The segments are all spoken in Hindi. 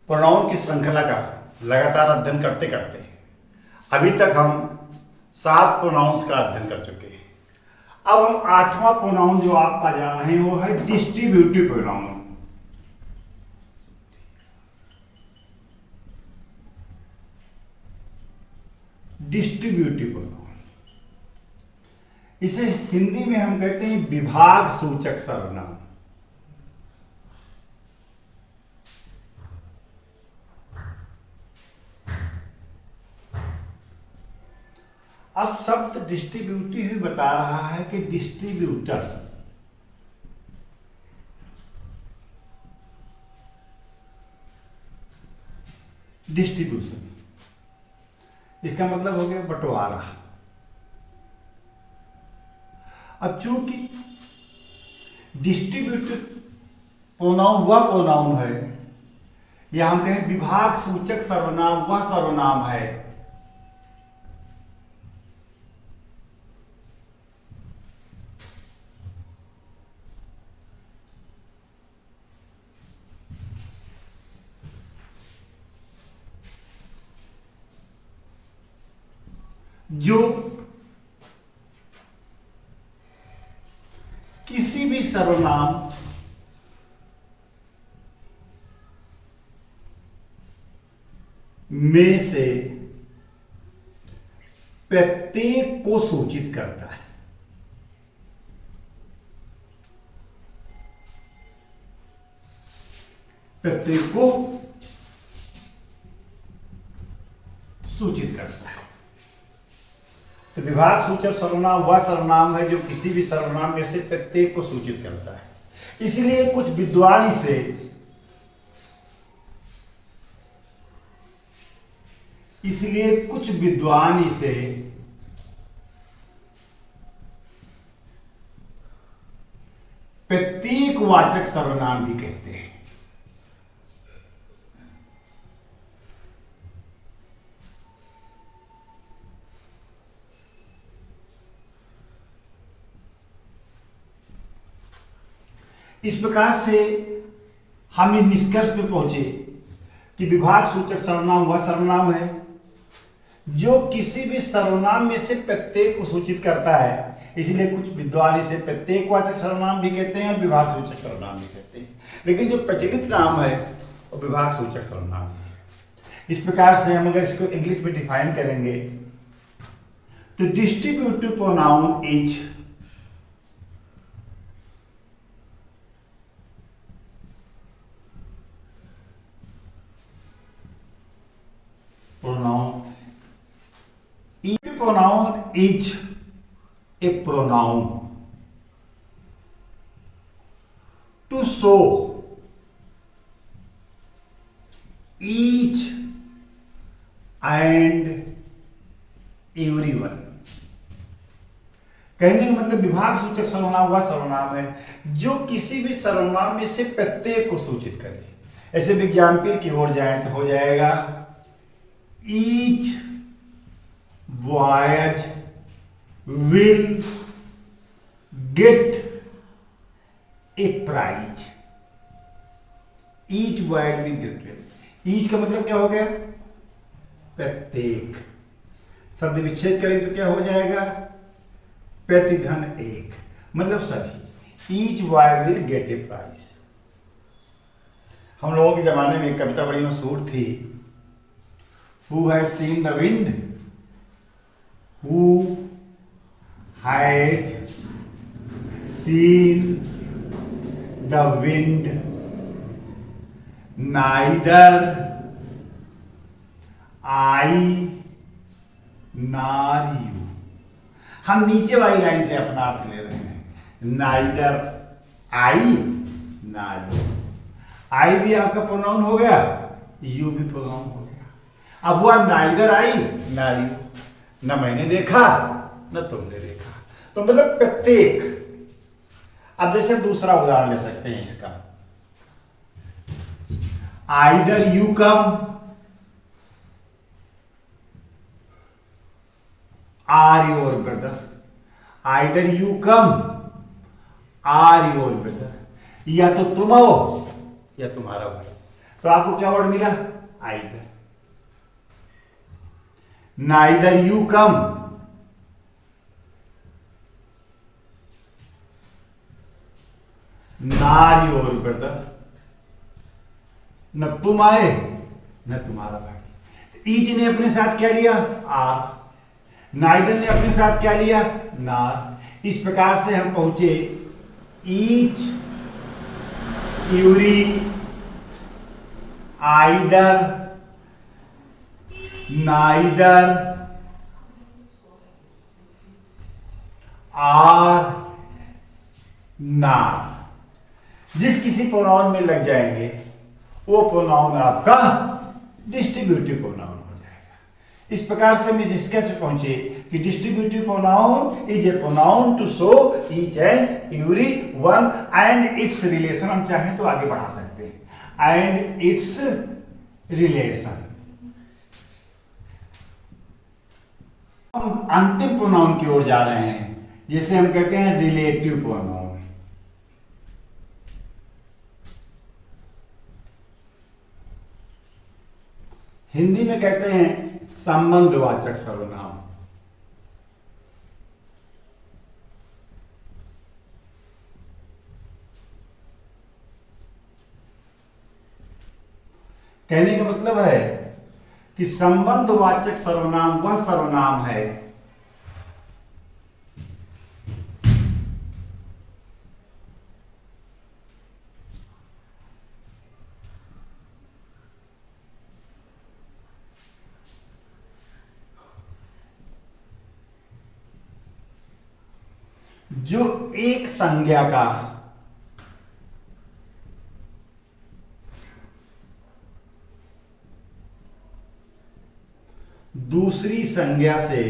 प्रोनाउन की श्रृंखला का लगातार अध्ययन करते करते अभी तक हम 7 प्रोनाउंस का अध्ययन कर चुके हैं। अब हम 8वां प्रोनाउन जो आपका जान रहे हैं वो है डिस्ट्रीब्यूटिव प्रोनाउन। डिस्ट्रीब्यूटिव प्रोनाउन, इसे हिंदी में हम कहते हैं विभाग सूचक सर्वनाम। अब शब्द डिस्ट्रीब्यूटिव ही बता रहा है कि डिस्ट्रीब्यूटर डिस्ट्रीब्यूशन, इसका मतलब हो गया बंटवारा। अब चूंकि डिस्ट्रीब्यूटिव प्रोनाउन वह प्रोनाउन है, या हम कहें विभाग सूचक सर्वनाम वह सर्वनाम है जो किसी भी सर्वनाम में से प्रत्येक को सूचित करता है। प्रत्येक को सूचित करता है। तो विभाग सूचक सर्वनाम वह सर्वनाम है जो किसी भी सर्वनाम में से प्रत्येक को सूचित करता है। इसलिए कुछ विद्वान इसे प्रतीकवाचक सर्वनाम भी कहते हैं। इस प्रकार से हम इस निष्कर्ष पे पहुंचे कि विभाग सूचक सर्वनाम वह सर्वनाम है जो किसी भी सर्वनाम में से प्रत्येक को सूचित करता है। इसलिए कुछ विद्वान इसे प्रत्येकवाचक सर्वनाम भी कहते हैं और विभाग सूचक सर्वनाम भी कहते हैं, लेकिन जो प्रचलित नाम है वो विभाग सूचक सर्वनाम है। इस प्रकार से हम अगर इसको इंग्लिश में डिफाइन करेंगे तो distributive pronoun is pronoun is a pronoun to show each and everyone। कहने का मतलब विभाग सूचक सर्वनाम वह सर्वनाम है जो किसी भी सर्वनाम में से प्रत्येक को सूचित करे। ऐसे विज्ञापन की ओर जाए तो हो जाएगा each boys will get a prize। each boy will get a। each का मतलब क्या हो गया? प्रत्येक। शब्द विच्छेद करेंगे तो क्या हो जाएगा? प्रतिधन एक, मतलब सभी। each boy will get a prize। हम लोगों के जमाने में एक कविता बड़ी मशहूर थी, Who has seen the wind? Who has seen the wind? Neither I nor you। हम नीचे वाली लाइन से अपना अर्थ ले रहे हैं। Neither I nor you। I भी आपका प्रोनाउन हो गया, you भी प्रोनाउन हो गया। अब हुआ नाइदर आई नारी, न मैंने देखा न तुमने देखा, तो मतलब प्रत्येक। अब जैसे दूसरा उदाहरण ले सकते हैं इसका, either you come or your brother. Either you come or your brother, या तो तुम आओ या तुम्हारा भाई। तो आपको क्या वर्ड मिला? आइदर। नाइदर यू कम, नार योर ब्रदर, न तुम आए न तुम्हारा भाई। ईच ने अपने साथ क्या लिया? आर। नाइदर ने अपने साथ क्या लिया? नार। इस प्रकार से हम पहुंचे each, every, either, neither, or, nor. जिस किसी प्रोनाउन में लग जाएंगे वो प्रोनाउन आपका डिस्ट्रीब्यूटिव प्रोनाउन हो जाएगा। इस प्रकार से हम डिस्कस पे पहुंचे कि distributive pronoun is a pronoun to show each and every one and its relation. हम चाहें तो आगे बढ़ा सकते हैं, एंड इट्स रिलेशन। हम अंतिम प्रोनाउन की ओर जा रहे हैं, जिसे हम कहते हैं रिलेटिव प्रोनाउन। हिंदी में कहते हैं संबंधवाचक सर्वनाम। कहने का मतलब है कि संबंधवाचक सर्वनाम वह सर्वनाम है जो एक संज्ञा का दूसरी संज्ञा से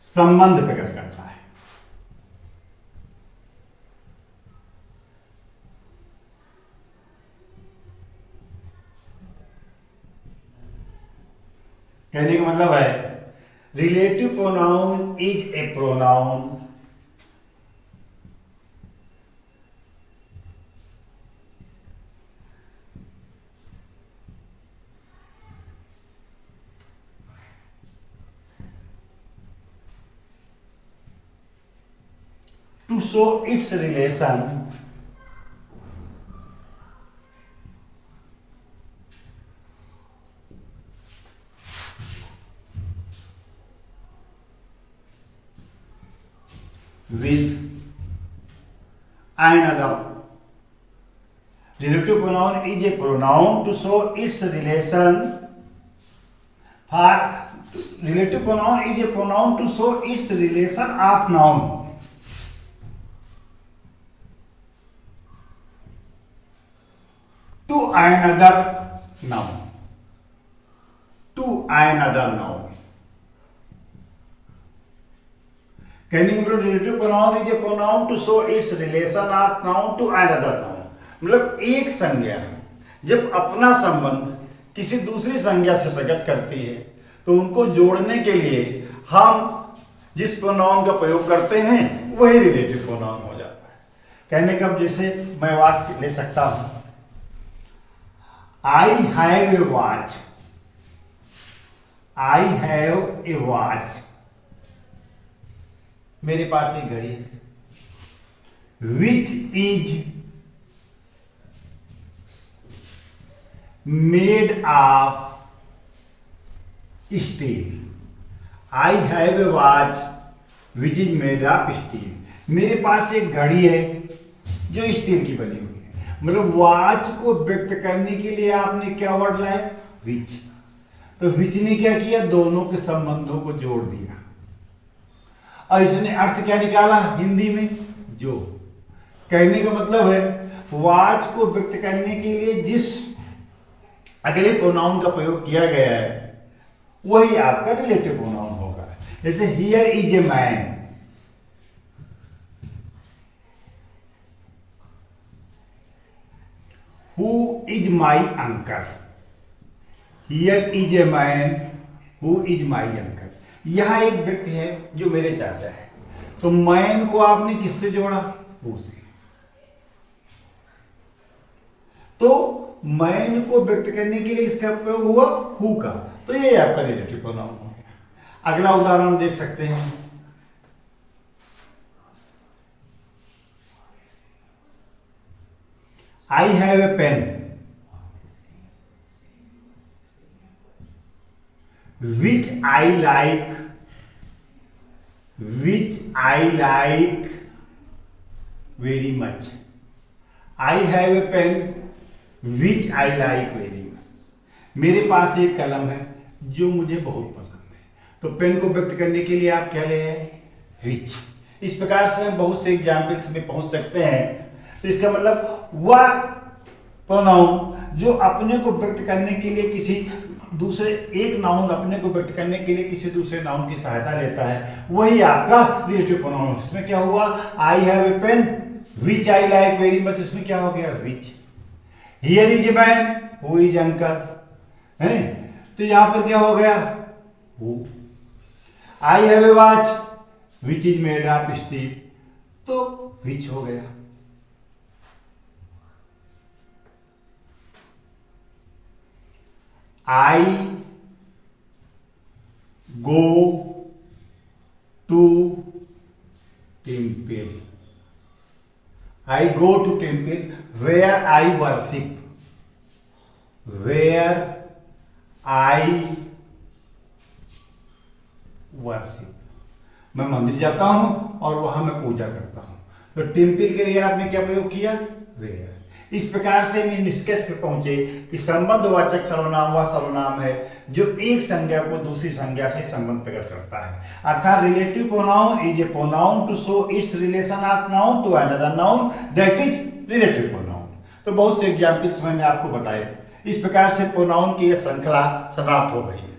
संबंध प्रकट करता है। कहने का मतलब है relative pronoun is a pronoun to show its relation with another. Relative pronoun is a pronoun to show its relation. For relative pronoun is a pronoun to show its relation of noun. To another noun. To another noun. कहने का मतलब relative pronoun is a pronoun to show its relation of noun to another noun. मतलब एक संज्ञा जब अपना संबंध किसी दूसरी संज्ञा से प्रकट करती है तो उनको जोड़ने के लिए हम जिस प्रोनाउन का प्रयोग करते हैं वही रिलेटिव प्रोनाउन हो जाता है। कहने का जैसे मैं वाक्य ले सकता हूं, आई have a watch, I have a watch, मेरे पास एक घड़ी है, विच is made of steel. I have a watch which is made of steel. मेरे पास एक घड़ी है जो स्टील की बनी हुई है। मतलब वॉच को व्यक्त करने के लिए आपने क्या वर्ड लाया? विच। तो विच ने क्या किया? दोनों के संबंधों को जोड़ दिया और इसने अर्थ क्या निकाला हिंदी में? जो। कहने का मतलब है वॉच को व्यक्त करने के लिए जिस अगले प्रोनाउन का प्रयोग किया गया है वही आपका रिलेटिव प्रोनाउन होगा। जैसे here is a man, who is my uncle. Here is a man who is my uncle. यहां एक व्यक्ति है जो मेरे चाचा है। तो मैन को आपने किससे जोड़ा? हु से। तो मैन को व्यक्त करने के लिए इसका प्रयोग हुआ हु का, तो ये आपका रिलेटिव प्रोनाउन हो गया। अगला उदाहरण देख सकते हैं। I have a pen which I like very much. I have a pen which I like very much. मेरे पास एक कलम है जो मुझे बहुत पसंद है। तो पेन को व्यक्त करने के लिए आप क्या ले आए? which। इस प्रकार से हम बहुत से एग्जाम्पल्स में पहुंच सकते हैं। तो इसका मतलब वह प्रोनाउन जो अपने को व्यक्त करने के लिए किसी दूसरे एक नाउन अपने को व्यक्त करने के लिए किसी दूसरे नाउन की सहायता लेता है, वही आपका रिलेटिव प्रोनाउन। इसमें क्या हुआ? I have a pen which I like very much, इसमें क्या हो गया? Which. Here is a man who is uncle है, तो यहां पर क्या हो गया? Who. I have a watch which is made of steel, तो विच हो गया। I go to temple. I go to temple where I worship. Where I worship. मैं मंदिर जाता हूं और वहां मैं पूजा करता हूं। तो टेम्पल के लिए आपने क्या प्रयोग किया? वेयर। इस प्रकार से हम निष्कर्ष पे पहुंचे कि संबंधवाचक सर्वनाम वह सर्वनाम है जो एक संज्ञा को दूसरी संज्ञा से संबंध प्रकट करता है। अर्थात relative pronoun is a pronoun to show its relation of noun to another noun that is relative pronoun. तो बहुत से एग्जाम्पल्स मैंने आपको बताए। इस प्रकार से प्रोनाउन की यह श्रृंखला समाप्त हो गई।